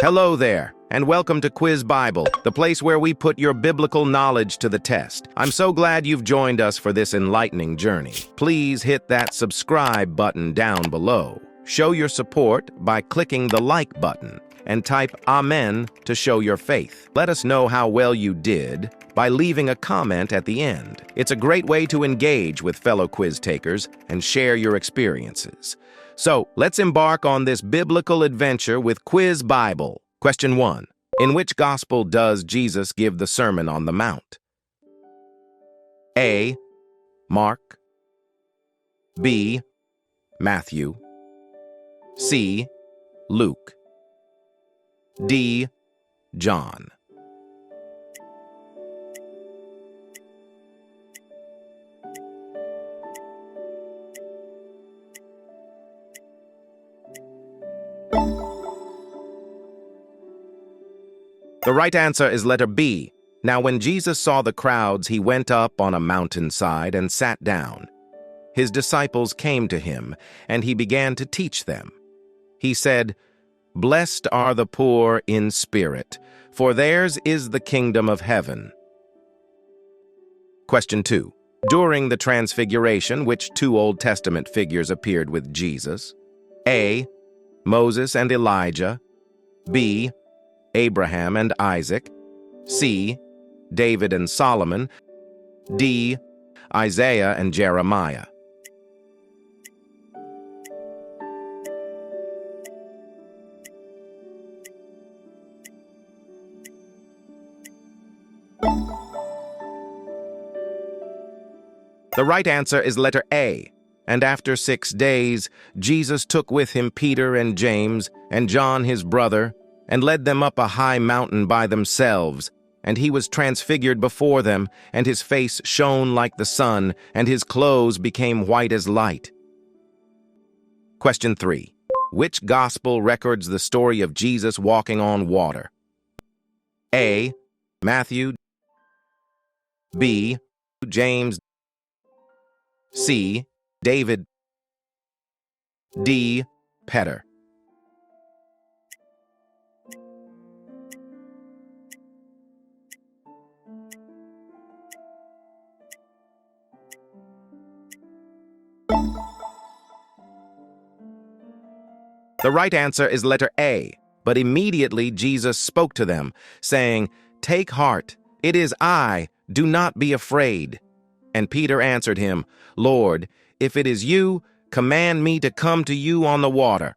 Hello there, and welcome to Quiz Bible, the place where we put your biblical knowledge to the test. I'm so glad you've joined us for this enlightening journey. Please hit that subscribe button down below. Show your support by clicking the like button and type Amen to show your faith. Let us know how well you did by leaving a comment at the end. It's a great way to engage with fellow quiz takers and share your experiences. So, let's embark on this biblical adventure with Quiz Bible. Question 1. In which gospel does Jesus give the Sermon on the Mount? A. Mark. B. Matthew. C. Luke. D. John. The right answer is letter B. Now, when Jesus saw the crowds, he went up on a mountainside and sat down. His disciples came to him, and he began to teach them. He said, "Blessed are the poor in spirit, for theirs is the kingdom of heaven." Question 2. During the Transfiguration, which two Old Testament figures appeared with Jesus? A. Moses and Elijah. B. Abraham and Isaac. C. David and Solomon. D. Isaiah and Jeremiah. The right answer is letter A. And after 6 days, Jesus took with him Peter and James and John his brother, and led them up a high mountain by themselves, and he was transfigured before them, and his face shone like the sun, and his clothes became white as light. Question 3. Which gospel records the story of Jesus walking on water? A. Matthew. B. James. C. David. D. Peter. The right answer is letter A, but immediately Jesus spoke to them, saying, "Take heart, it is I, do not be afraid." And Peter answered him, "Lord, if it is you, command me to come to you on the water."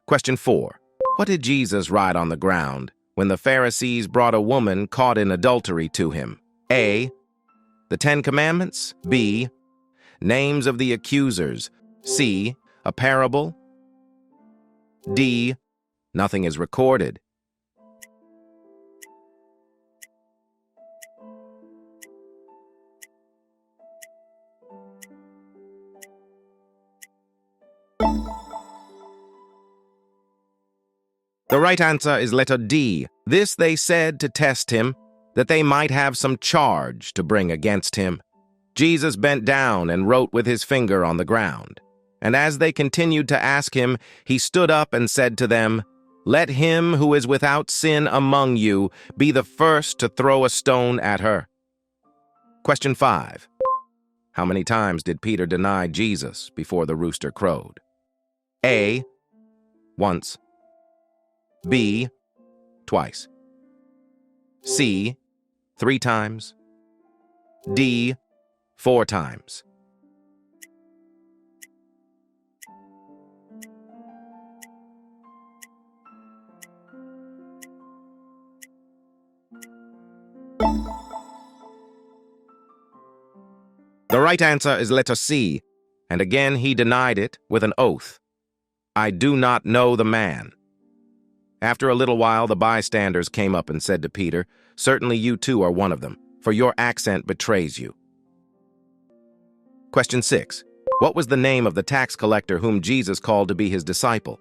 Question 4. What did Jesus write on the ground when the Pharisees brought a woman caught in adultery to him? A. The 10 Commandments. B. Names of the accusers. C. A parable. D. Nothing is recorded. The right answer is letter D. This they said to test him, that they might have some charge to bring against him. Jesus bent down and wrote with his finger on the ground. And as they continued to ask him, he stood up and said to them, "Let him who is without sin among you be the first to throw a stone at her." Question 5. How many times did Peter deny Jesus before the rooster crowed? A. Once. B. Twice. C. 3 times. D. 4 times. The right answer is letter C, and again he denied it with an oath. "I do not know the man." After a little while, the bystanders came up and said to Peter, "Certainly you too are one of them, for your accent betrays you." Question 6. What was the name of the tax collector whom Jesus called to be his disciple?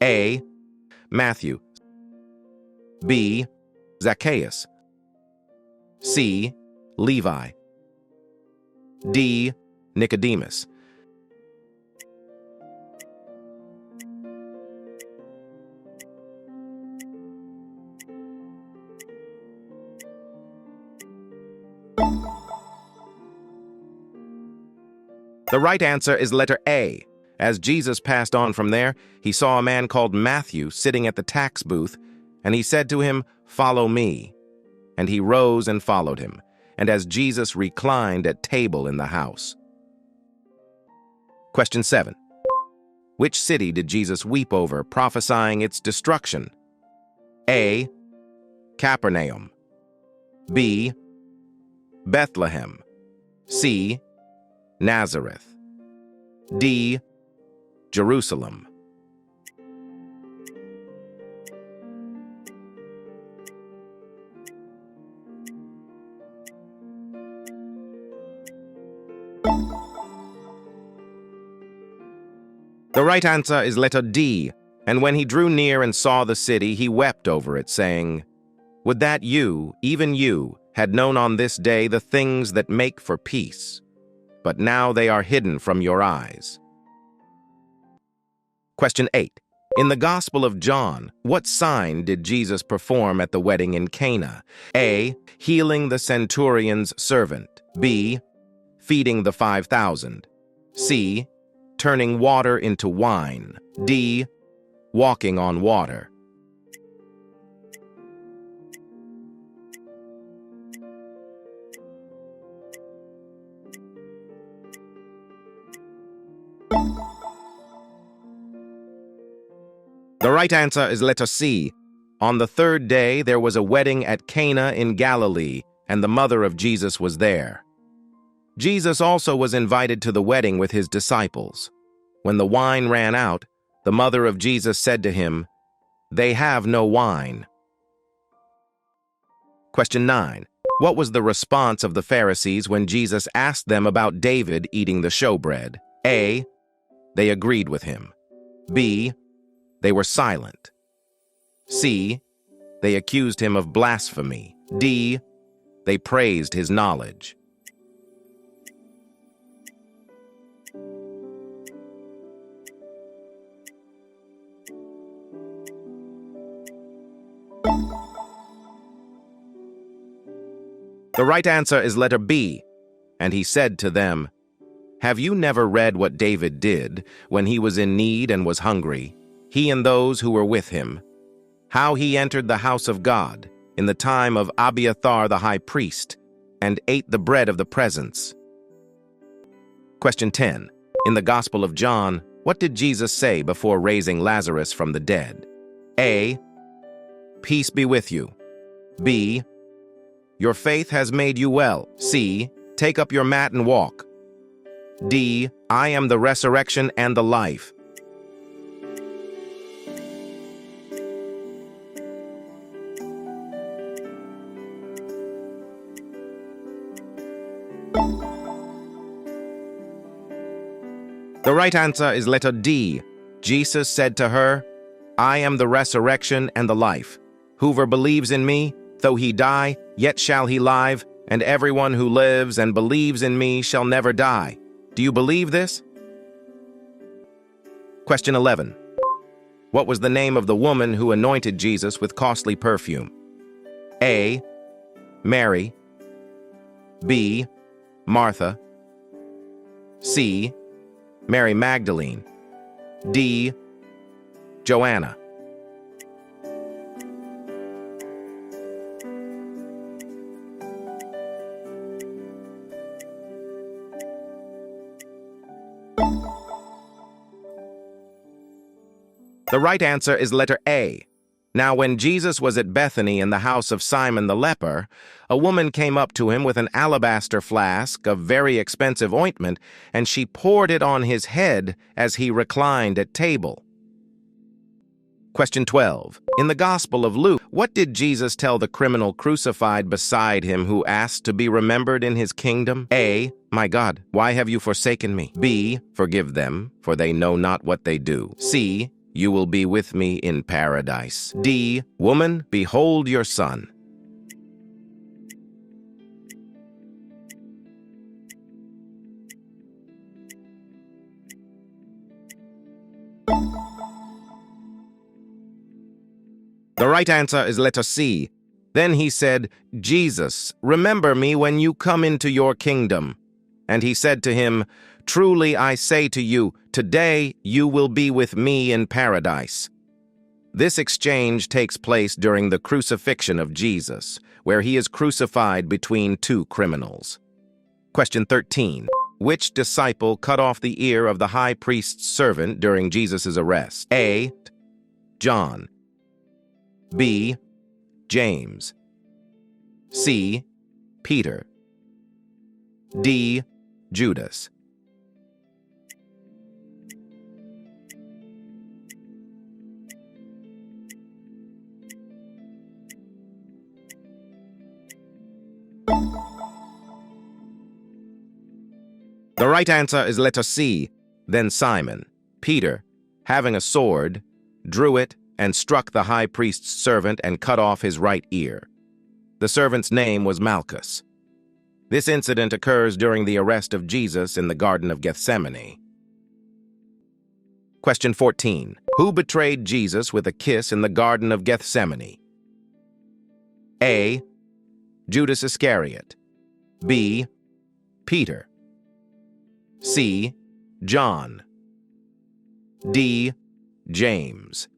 A. Matthew. B. Zacchaeus. C. Levi. D. Nicodemus. The right answer is letter A. As Jesus passed on from there, he saw a man called Matthew sitting at the tax booth, and he said to him, "Follow me." And he rose and followed him, and as Jesus reclined at table in the house. Question 7. Which city did Jesus weep over, prophesying its destruction? A. Capernaum. B. Bethlehem. C. Nazareth. D. Jerusalem. The right answer is letter D. And when he drew near and saw the city, he wept over it, saying, "Would that you, even you, had known on this day the things that make for peace, but now they are hidden from your eyes." Question 8. In the Gospel of John, what sign did Jesus perform at the wedding in Cana? A. Healing the centurion's servant. B. Feeding the 5,000. C. Turning water into wine. D. Walking on water. The right answer is letter C. On the third day, there was a wedding at Cana in Galilee, and the mother of Jesus was there. Jesus also was invited to the wedding with his disciples. When the wine ran out, the mother of Jesus said to him, "They have no wine." Question 9. What was the response of the Pharisees when Jesus asked them about David eating the showbread? A. They agreed with him. B. They were silent. C. They accused him of blasphemy. D. They praised his knowledge. The right answer is letter B. And he said to them, "Have you never read what David did when he was in need and was hungry, he and those who were with him? How he entered the house of God in the time of Abiathar the high priest and ate the bread of the presence." Question 10. In the Gospel of John, what did Jesus say before raising Lazarus from the dead? A. Peace be with you. B. Your faith has made you well. C. Take up your mat and walk. D. I am the resurrection and the life. The right answer is letter D. Jesus said to her, "I am the resurrection and the life. Whoever believes in me, though he die, yet shall he live, and everyone who lives and believes in me shall never die." Do you believe this? Question 11. What was the name of the woman who anointed Jesus with costly perfume? A. Mary. B. Martha. C. Mary Magdalene. D. Joanna. The right answer is letter A. Now when Jesus was at Bethany in the house of Simon the leper, a woman came up to him with an alabaster flask of very expensive ointment, and she poured it on his head as he reclined at table. Question 12. In the Gospel of Luke, what did Jesus tell the criminal crucified beside him who asked to be remembered in his kingdom? A. My God, why have you forsaken me? B. Forgive them, for they know not what they do. C. You will be with me in paradise. D. Woman, behold your son. The right answer is letter C. Then he said, Jesus, remember me when you come into your kingdom. And he said to him, "Truly I say to you, today you will be with me in paradise." This exchange takes place during the crucifixion of Jesus, where he is crucified between two criminals. Question 13. Which disciple cut off the ear of the high priest's servant during Jesus' arrest? A. John. B. James. C. Peter. D. Judas. The right answer is letter C. Then Simon, Peter, having a sword, drew it and struck the high priest's servant and cut off his right ear. The servant's name was Malchus. This incident occurs during the arrest of Jesus in the Garden of Gethsemane. Question 14. Who betrayed Jesus with a kiss in the Garden of Gethsemane? A. Judas Iscariot. B. Peter. C. John. D. James.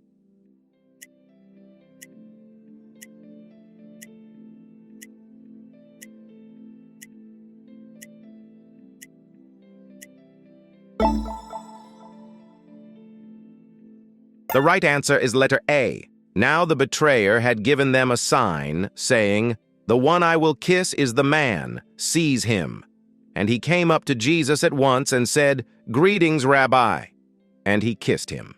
The right answer is letter A. Now the betrayer had given them a sign, saying, "The one I will kiss is the man, seize him." And he came up to Jesus at once and said, "Greetings, Rabbi." And he kissed him.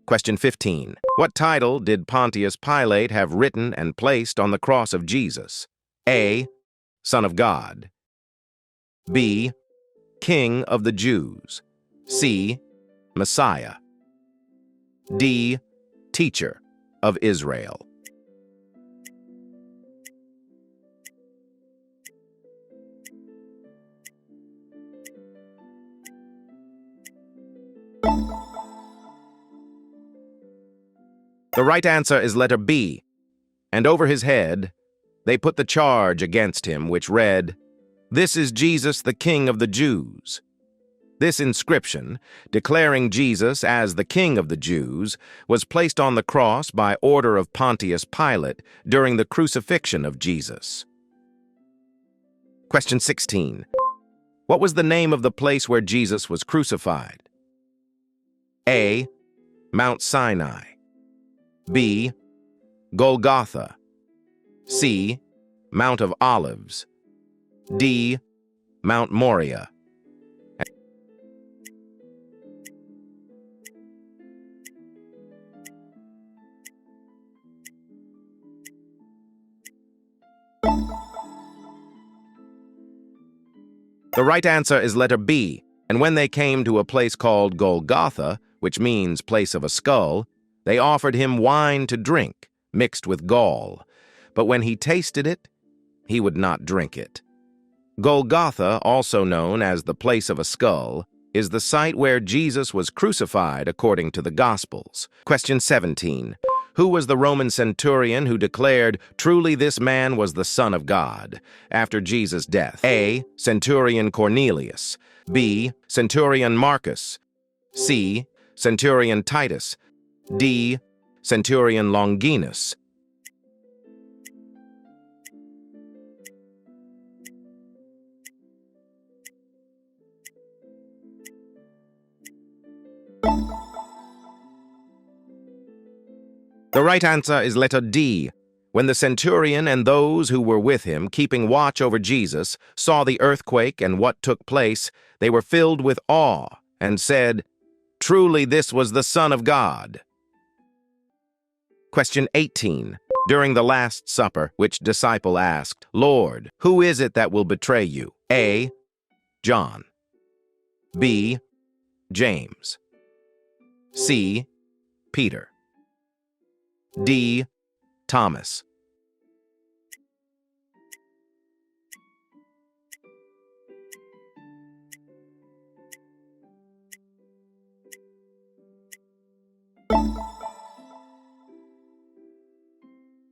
Question 15. What title did Pontius Pilate have written and placed on the cross of Jesus? A. Son of God. B. King of the Jews. C. Messiah. D. Teacher of Israel. The right answer is letter B. And over his head, they put the charge against him, which read, "This is Jesus, the King of the Jews." This inscription, declaring Jesus as the King of the Jews, was placed on the cross by order of Pontius Pilate during the crucifixion of Jesus. Question 16. What was the name of the place where Jesus was crucified? A. Mount Sinai. B. Golgotha. C. Mount of Olives. D. Mount Moriah. The right answer is letter B. And when they came to a place called Golgotha, which means place of a skull, they offered him wine to drink, mixed with gall. But when he tasted it, he would not drink it. Golgotha, also known as the place of a skull, is the site where Jesus was crucified according to the Gospels. Question 17. Who was the Roman centurion who declared, "Truly this man was the Son of God," after Jesus' death? A. Centurion Cornelius. B. Centurion Marcus. C. Centurion Titus. D. Centurion Longinus. The right answer is letter D. When the centurion and those who were with him, keeping watch over Jesus, saw the earthquake and what took place, they were filled with awe and said, "Truly this was the Son of God." Question 18. During the Last Supper, which disciple asked, "Lord, who is it that will betray you?" A. John. B. James. C. Peter. D. Thomas.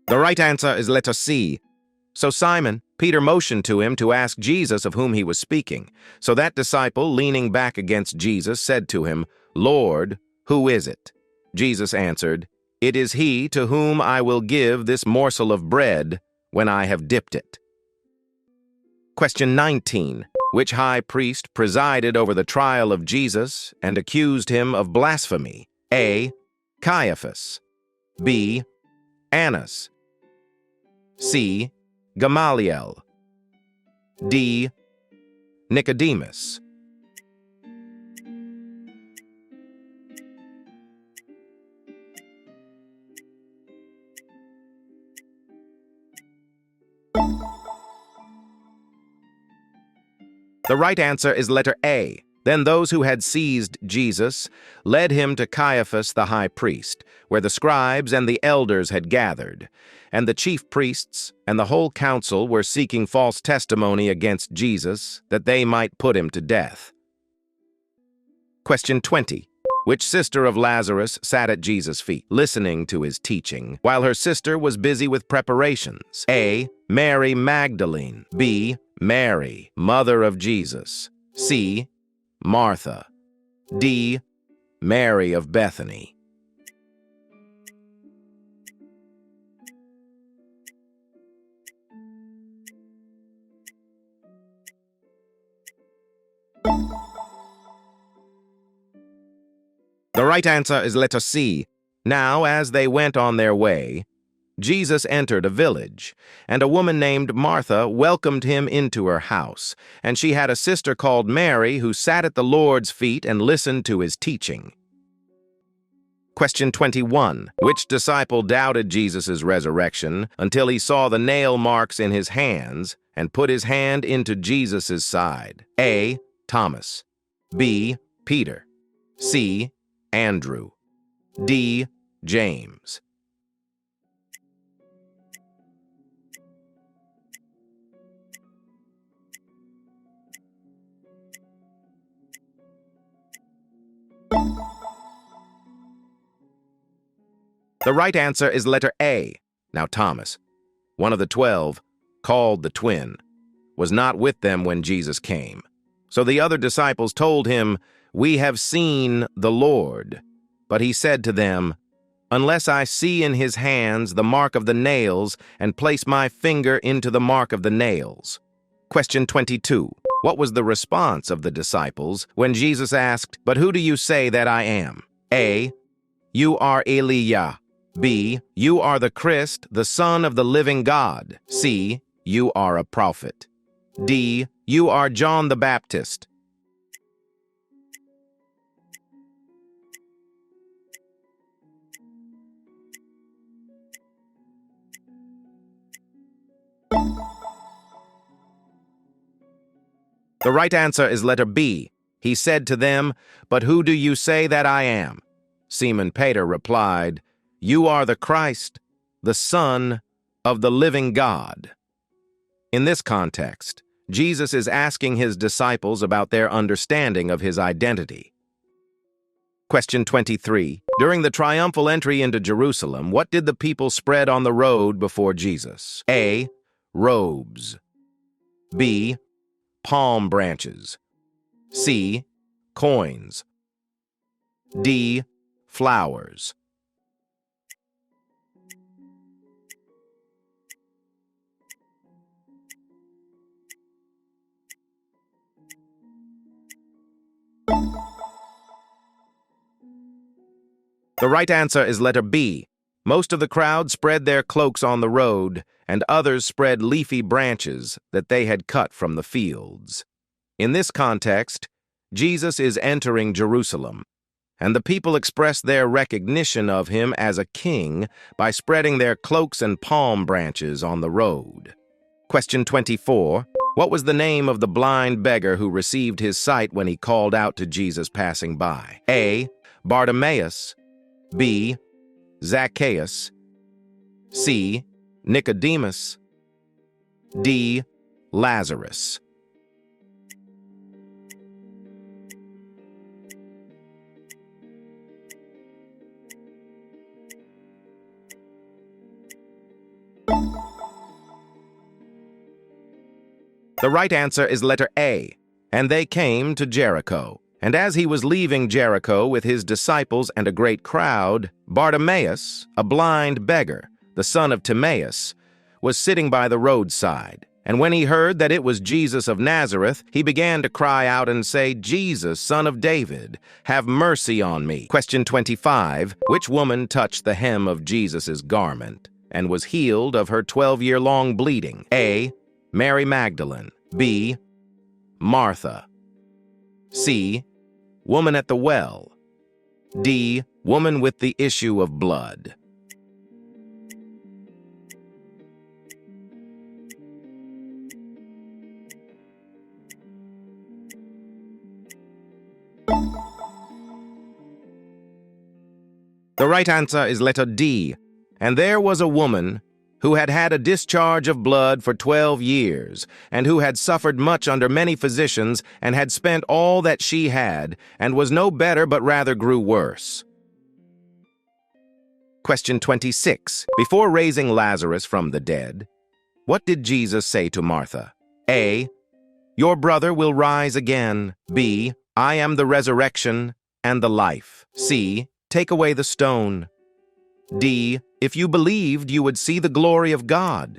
The right answer is letter C. So Simon Peter motioned to him to ask Jesus of whom he was speaking. So that disciple, leaning back against Jesus, said to him, "Lord, who is it?" Jesus answered, "It is he to whom I will give this morsel of bread when I have dipped it." Question 19. Which high priest presided over the trial of Jesus and accused him of blasphemy? A. Caiaphas. B. Annas. C. Gamaliel. D. Nicodemus. The right answer is letter A. Then those who had seized Jesus led him to Caiaphas the high priest, where the scribes and the elders had gathered, and the chief priests and the whole council were seeking false testimony against Jesus, that they might put him to death. Question 20. Which sister of Lazarus sat at Jesus' feet, listening to his teaching, while her sister was busy with preparations? A. Mary Magdalene. B. Mary, mother of Jesus. C. Martha. D. Mary of Bethany. The right answer is letter C. Now, as they went on their way, Jesus entered a village, and a woman named Martha welcomed him into her house, and she had a sister called Mary who sat at the Lord's feet and listened to his teaching. Question 21. Which disciple doubted Jesus' resurrection until he saw the nail marks in his hands and put his hand into Jesus' side? A. Thomas. B. Peter. C. Andrew. D. James. The right answer is letter A. Now Thomas, one of the 12, called the twin, was not with them when Jesus came. So the other disciples told him, "We have seen the Lord." But he said to them, "Unless I see in his hands the mark of the nails and place my finger into the mark of the nails." Question 22. What was the response of the disciples when Jesus asked, "But who do you say that I am?" A. You are Elijah. B. You are the Christ, the Son of the living God. C. You are a prophet. D. You are John the Baptist. The right answer is letter B. He said to them, "But who do you say that I am?" Simon Peter replied, "You are the Christ, the Son of the living God." In this context, Jesus is asking his disciples about their understanding of his identity. Question 23. During the triumphal entry into Jerusalem, what did the people spread on the road before Jesus? A. Robes. B. Palm branches. C. Coins. D. Flowers. The right answer is letter B. Most of the crowd spread their cloaks on the road, and others spread leafy branches that they had cut from the fields. In this context, Jesus is entering Jerusalem, and the people express their recognition of him as a king by spreading their cloaks and palm branches on the road. Question 24. What was the name of the blind beggar who received his sight when he called out to Jesus passing by? A. Bartimaeus. B. Zacchaeus. C. Nicodemus. D. Lazarus. The right answer is letter A. And they came to Jericho. And as he was leaving Jericho with his disciples and a great crowd, Bartimaeus, a blind beggar, the son of Timaeus, was sitting by the roadside. And when he heard that it was Jesus of Nazareth, he began to cry out and say, "Jesus, Son of David, have mercy on me." Question 25. Which woman touched the hem of Jesus' garment and was healed of her 12-year-long bleeding? A. Mary Magdalene. B. Martha. C. Woman at the well. D. Woman with the issue of blood. The right answer is letter D. And there was a woman who had had a discharge of blood for 12 years, and who had suffered much under many physicians, and had spent all that she had, and was no better but rather grew worse. Question 26. Before raising Lazarus from the dead, what did Jesus say to Martha? A. Your brother will rise again. B. I am the resurrection and the life. C. Take away the stone. D. If you believed, you would see the glory of God.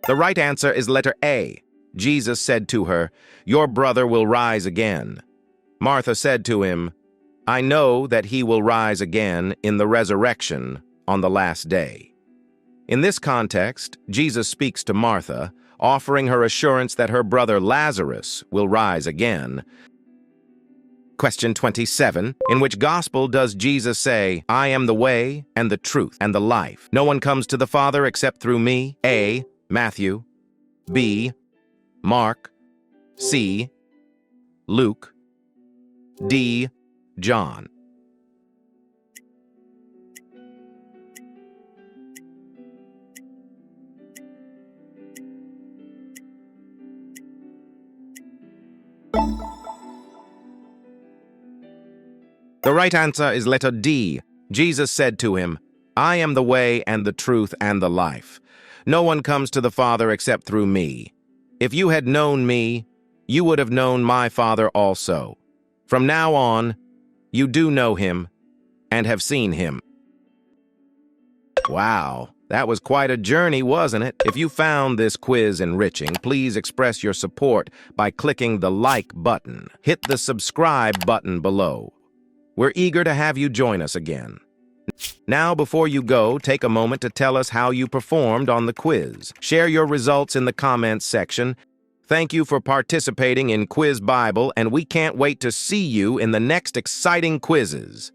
The right answer is letter A. Jesus said to her, Your brother will rise again. Martha said to him, I know that he will rise again in the resurrection on the last day. In this context, Jesus speaks to Martha, offering her assurance that her brother Lazarus will rise again. Question 27. In which gospel does Jesus say, I am the way and the truth and the life? No one comes to the Father except through me. A. Matthew. B. Mark. C. Luke. D. John. The right answer is letter D. Jesus said to him, I am the way and the truth and the life. No one comes to the Father except through me. If you had known me, you would have known my Father also. From now on, you do know him and have seen him. Wow, that was quite a journey, wasn't it? If you found this quiz enriching, please express your support by clicking the like button. Hit the subscribe button below. We're eager to have you join us again. Now, before you go, take a moment to tell us how you performed on the quiz. Share your results in the comments section. Thank you for participating in Quiz Bible, and we can't wait to see you in the next exciting quizzes.